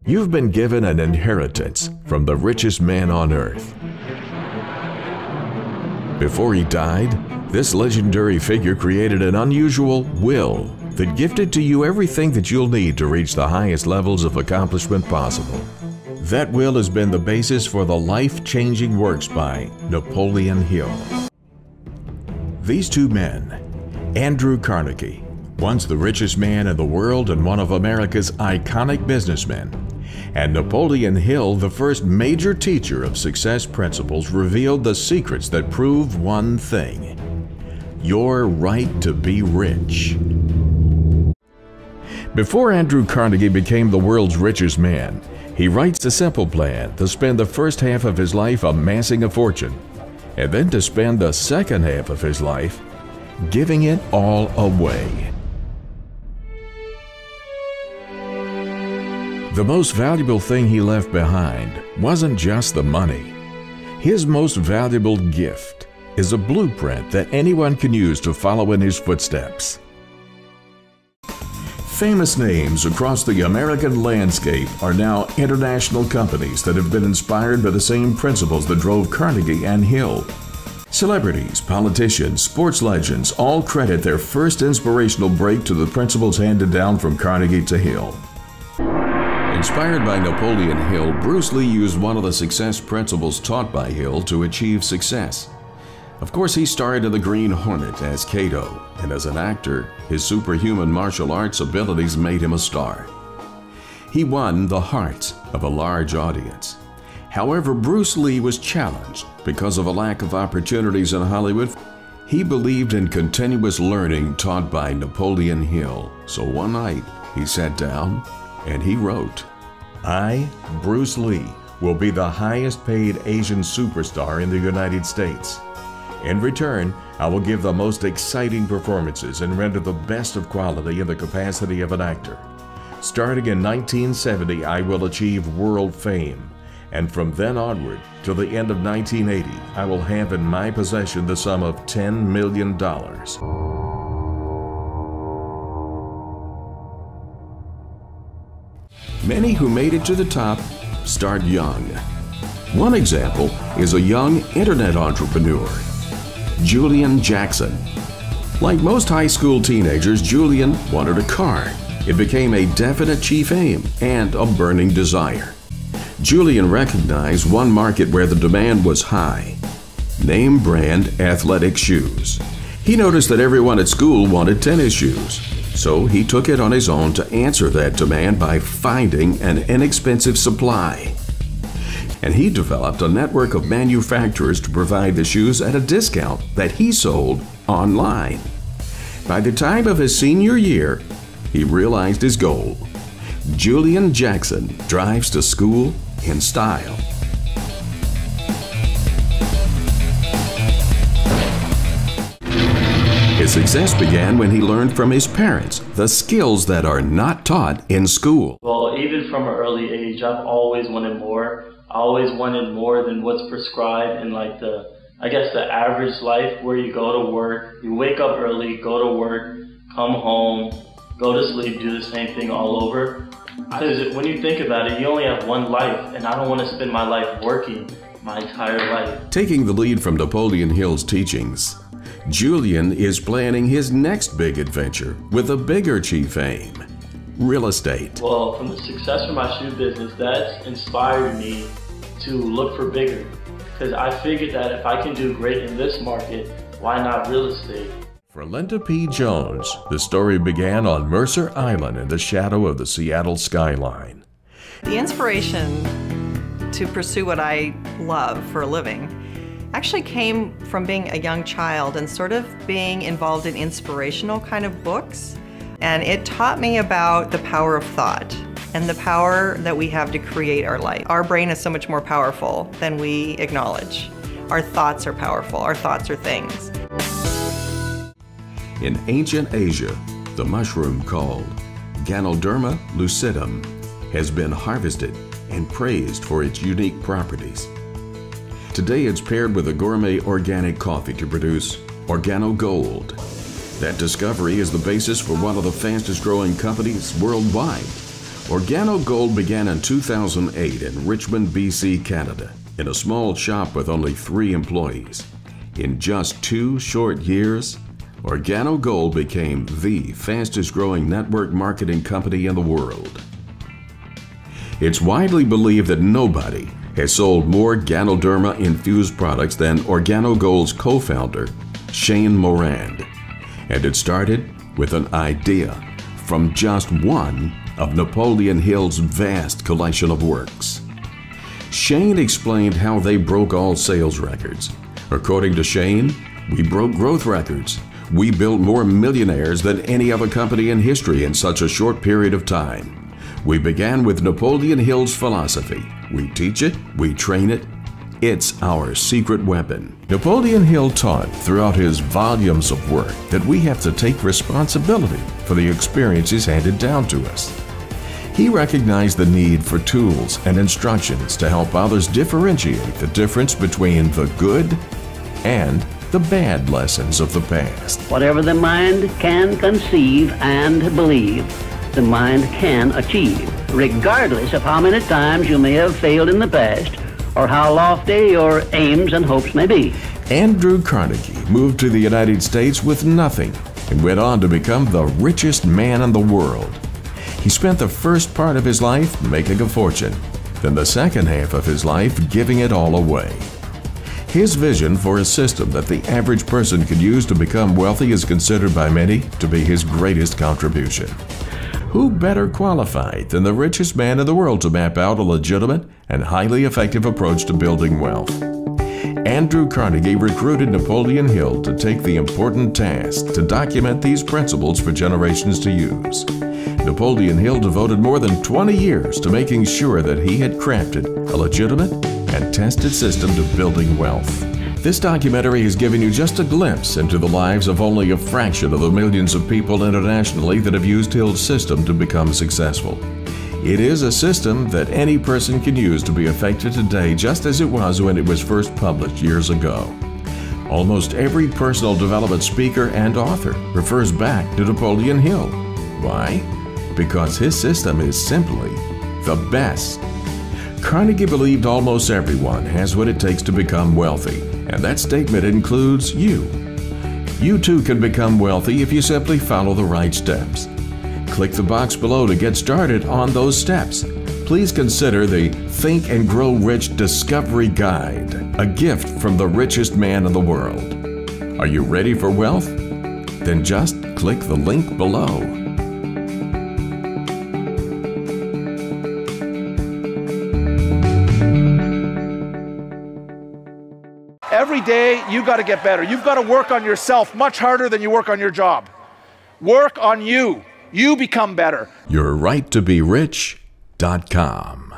You've been given an inheritance from the richest man on earth. Before he died, this legendary figure created an unusual will that gifted to you everything that you'll need to reach the highest levels of accomplishment possible. That will has been the basis for the life-changing works by Napoleon Hill. These two men, Andrew Carnegie, once the richest man in the world and one of America's iconic businessmen, and Napoleon Hill, the first major teacher of success principles, revealed the secrets that prove one thing: your right to be rich. Before Andrew Carnegie became the world's richest man, he writes a simple plan to spend the first half of his life amassing a fortune, and then to spend the second half of his life giving it all away. The most valuable thing he left behind wasn't just the money. His most valuable gift is a blueprint that anyone can use to follow in his footsteps. Famous names across the American landscape are now international companies that have been inspired by the same principles that drove Carnegie and Hill. Celebrities, politicians, sports legends all credit their first inspirational break to the principles handed down from Carnegie to Hill. Inspired by Napoleon Hill, Bruce Lee used one of the success principles taught by Hill to achieve success. Of course, he starred in The Green Hornet as Kato, and as an actor, his superhuman martial arts abilities made him a star. He won the hearts of a large audience. However, Bruce Lee was challenged because of a lack of opportunities in Hollywood. He believed in continuous learning taught by Napoleon Hill, so one night he sat down and he wrote, "I, Bruce Lee, will be the highest paid Asian superstar in the United States. In return, I will give the most exciting performances and render the best of quality in the capacity of an actor. Starting in 1970, I will achieve world fame, and from then onward, till the end of 1980, I will have in my possession the sum of $10 million. Many who made it to the top start young. One example is a young internet entrepreneur, Julian Jackson. Like most high school teenagers, Julian wanted a car. It became a definite chief aim and a burning desire. Julian recognized one market where the demand was high: name brand athletic shoes. He noticed that everyone at school wanted tennis shoes, so he took it on his own to answer that demand by finding an inexpensive supply. And he developed a network of manufacturers to provide the shoes at a discount that he sold online. By the time of his senior year, he realized his goal. Julian Jackson drives to school in style. His success began when he learned from his parents the skills that are not taught in school. Well, even from an early age, I've always wanted more. I always wanted more than what's prescribed in like the average life, where you go to work, you wake up early, go to work, come home, go to sleep, do the same thing all over. Because when you think about it, you only have one life, and I don't want to spend my life working my entire life. Taking the lead from Napoleon Hill's teachings, Julian is planning his next big adventure with a bigger chief aim: real estate. Well, from the success of my shoe business, that's inspired me to look for bigger. Because I figured that if I can do great in this market, why not real estate? For Linda P. Jones, the story began on Mercer Island in the shadow of the Seattle skyline. The inspiration to pursue what I love for a living actually came from being a young child and sort of being involved in inspirational kind of books. And it taught me about the power of thought and the power that we have to create our life. Our brain is so much more powerful than we acknowledge. Our thoughts are powerful. Our thoughts are things. In ancient Asia, the mushroom called Ganoderma lucidum has been harvested and praised for its unique properties. Today it's paired with a gourmet organic coffee to produce Organo Gold. That discovery is the basis for one of the fastest growing companies worldwide. OrganoGold began in 2008 in Richmond, BC, Canada, in a small shop with only 3 employees. In just 2 short years, OrganoGold became the fastest growing network marketing company in the world. It's widely believed that nobody has sold more Ganoderma infused products than OrganoGold's co-founder, Shane Morand. And it started with an idea from just one of Napoleon Hill's vast collection of works. Shane explained how they broke all sales records. According to Shane, we broke growth records. We built more millionaires than any other company in history in such a short period of time. We began with Napoleon Hill's philosophy. We teach it, we train it. It's our secret weapon. Napoleon Hill taught throughout his volumes of work that we have to take responsibility for the experiences handed down to us. He recognized the need for tools and instructions to help others differentiate the difference between the good and the bad lessons of the past. Whatever the mind can conceive and believe, the mind can achieve, regardless of how many times you may have failed in the past or how lofty your aims and hopes may be. Andrew Carnegie moved to the United States with nothing and went on to become the richest man in the world. He spent the first part of his life making a fortune, then the second half of his life giving it all away. His vision for a system that the average person could use to become wealthy is considered by many to be his greatest contribution. Who better qualified than the richest man in the world to map out a legitimate and highly effective approach to building wealth? Andrew Carnegie recruited Napoleon Hill to take the important task to document these principles for generations to use. Napoleon Hill devoted more than 20 years to making sure that he had crafted a legitimate and tested system to building wealth. This documentary has given you just a glimpse into the lives of only a fraction of the millions of people internationally that have used Hill's system to become successful. It is a system that any person can use to be effective today, just as it was when it was first published years ago. Almost every personal development speaker and author refers back to Napoleon Hill. Why? Because his system is simply the best. Carnegie believed almost everyone has what it takes to become wealthy, and that statement includes you. You too can become wealthy if you simply follow the right steps. Click the box below to get started on those steps. Please consider the Think and Grow Rich Discovery Guide, a gift from the richest man in the world. Are you ready for wealth? Then just click the link below. Every day, you got to get better. You've got to work on yourself much harder than you work on your job. Work on you. You become better. YourRightToBeRich.com